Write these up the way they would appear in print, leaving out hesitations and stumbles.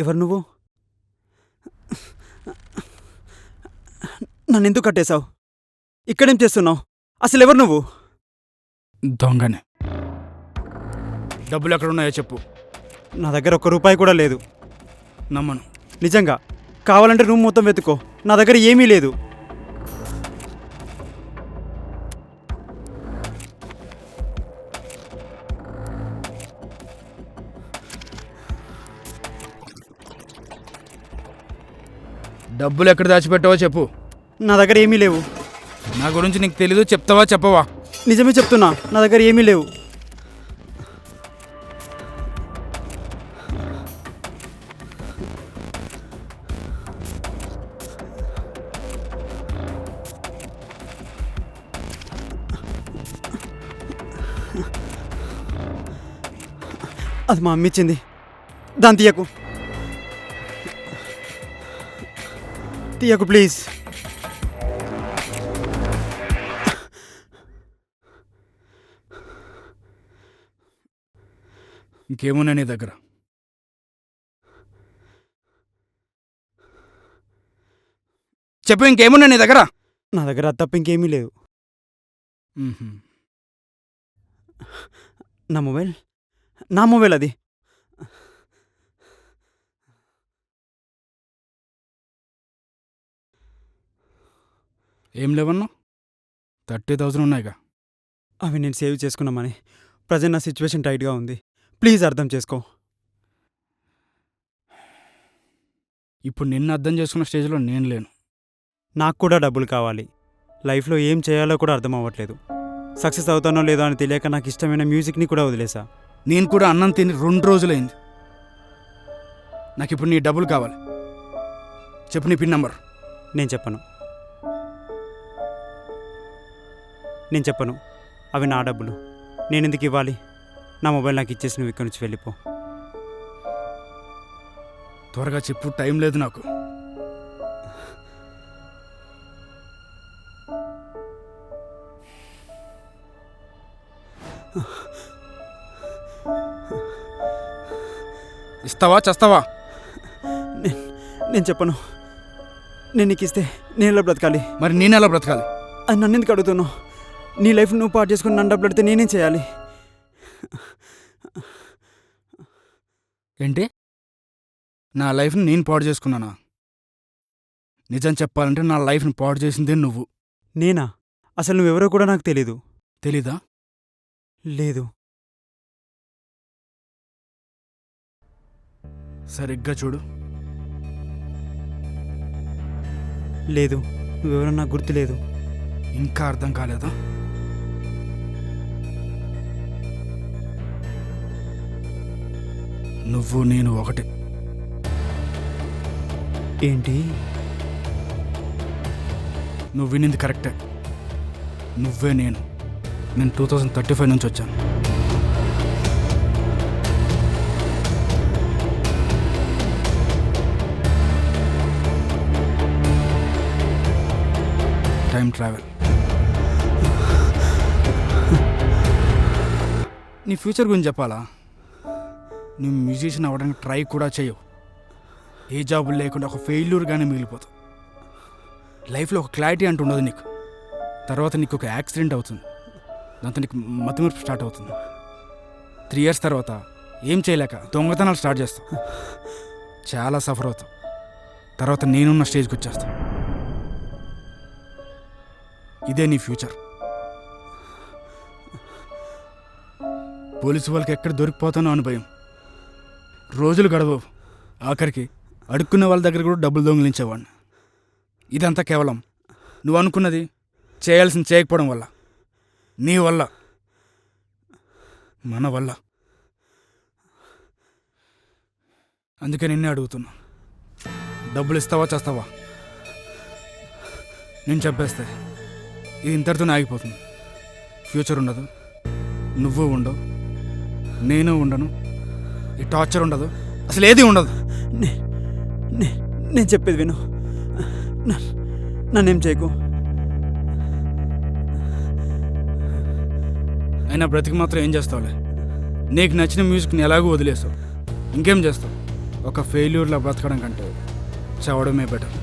ఎవరు నువ్వు? నన్నెందుకు కట్టేశావు? ఇక్కడేం చేస్తున్నావు? అసలు ఎవరు నువ్వు? దొంగనే. డబ్బులు ఎక్కడున్నాయో చెప్పు. నా దగ్గర ఒక్క రూపాయి కూడా లేదు. నమ్మను. నిజంగా కావాలంటే రూమ్ మొత్తం వెతుకో, నా దగ్గర ఏమీ లేదు. డబ్బులు ఎక్కడ దాచిపెట్టావో చెప్పు. నా దగ్గర ఏమీ లేవు. నా గురించి నీకు తెలీదు, చెప్తావా చెప్పవా? నిజమే చెప్తున్నా, నా దగ్గర ఏమీ లేవు. అది మా అమ్మ ఇచ్చింది, దాన్ని తీయకు. తీయకు ప్లీజ్. ఇంకేమున్నా నీ దగ్గర? చెప్పు, ఇంకేమున్నా నీ దగ్గర? నా దగ్గర అది తప్ప ఇంకేమీ లేదు. నా మొబైల్ అది. ఏం లేవన్నా? 30,000 ఉన్నాయిగా. అవి నేను సేవ్ చేసుకున్నామని. ప్రజెంట్ నా సిచ్యువేషన్ టైట్గా ఉంది, ప్లీజ్ అర్థం చేసుకో. ఇప్పుడు నిన్ను అర్థం చేసుకున్న స్టేజ్లో నేను లేను. నాకు కూడా డబ్బులు కావాలి. లైఫ్లో ఏం చేయాలో కూడా అర్థం అవ్వట్లేదు. సక్సెస్ అవుతానో లేదో అని తెలియక నాకు ఇష్టమైన మ్యూజిక్ని కూడా వదిలేసా. నేను కూడా అన్నం తిని 2 రోజులైంది. నాకు ఇప్పుడు నీ డబ్బులు కావాలి. చెప్పు నీ పిన్ నంబర్. నేను చెప్పను. అవి నా డబ్బులు, నేను ఎందుకు ఇవ్వాలి? నా మొబైల్ నాకు ఇచ్చేసి నువ్వు ఇక్కడి నుంచి వెళ్ళిపో. త్వరగా చెప్పు, టైం లేదు నాకు. ఇస్తావా చేస్తావా? నేను చెప్పను. నేను నీకు ఇస్తే నేను ఎలా బ్రతకాలి? మరి నేను ఎలా బ్రతకాలి? అది నన్ను ఎందుకు అడుగుతున్నావు? నీ లైఫ్ నువ్వు పాటు చేసుకుని నన్ను డబ్బులు అడితే నేనేం చేయాలి? ఏంటి? నా లైఫ్ని నేను పాడు చేసుకున్నానా? నిజం చెప్పాలంటే నా లైఫ్ని పాడు చేసిందే నువ్వు. నేనా? అసలు నువ్వెవరో కూడా నాకు తెలీదు. తెలీదా? లేదు. సరిగ్గా చూడు. లేదు, నువ్వెవరో నాకు గుర్తులేదు. ఇంకా అర్థం కాలేదా? నువ్వు నేను ఒకటి. ఏంటి? నువ్వు వినింది కరెక్టే. నువ్వే నేను 2035 నుంచి వచ్చాను. Time travel. నీ ఫ్యూచర్ గురించి చెప్పాలా? నువ్వు మ్యూజిషియన్ అవ్వడానికి ట్రై కూడా చేయవు. ఏ జాబులు లేకుండా ఒక ఫెయిల్యూర్గానే మిగిలిపోతావు. లైఫ్లో ఒక క్లారిటీ అంటూ ఉండదు నీకు. తర్వాత నీకు ఒక యాక్సిడెంట్ అవుతుంది, దాంతో నీకు మతిమరుపు స్టార్ట్ అవుతుంది. 3 years తర్వాత ఏం చేయలేక దొంగతనాలు స్టార్ట్ చేస్తావు. చాలా సఫర్ అవుతావు. తర్వాత నేనున్న స్టేజ్కి వచ్చేస్తావు. ఇదే నీ ఫ్యూచర్. పోలీసు వాళ్ళకి ఎక్కడ దొరికిపోతానో అని భయం. రోజులు గడవవు. ఆఖరికి అడుక్కునే వాళ్ళ దగ్గర కూడా డబ్బులు దొంగిలించేవాడిని. ఇదంతా కేవలం నువ్వు అనుకున్నది చేయాల్సింది చేయకపోవడం వల్ల, నీ వల్ల, మన వల్ల. అందుకే నిన్నే అడుగుతున్నా, డబ్బులు ఇస్తావా చేస్తావా? నేను చెప్పేస్తే ఇది ఇంతటితోనే ఆగిపోతుంది. ఫ్యూచర్ ఉండదు, నువ్వు ఉండవు, నేను ఉండను, ఈ టార్చర్ ఉండదు, అసలు ఏది ఉండదు. నేను చెప్పేది విను, నన్నేం చేయకు. అయినా బ్రతికి మాత్రం ఏం చేస్తావులే? నీకు నచ్చిన మ్యూజిక్ని ఎలాగో వదిలేస్తావు. ఇంకేం చేస్తావు? ఒక ఫెయిల్యూర్లో బ్రతకడం కంటే చావడమే బెటర్.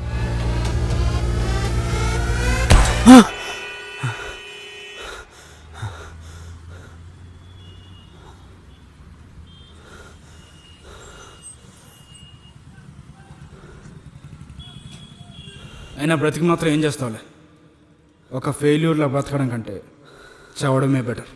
అయినా బ్రతికి మాత్రం ఏం చేస్తావులే. ఒక ఫెయిల్యూర్లో బ్రతకడం కంటే చావడమే బెటర్.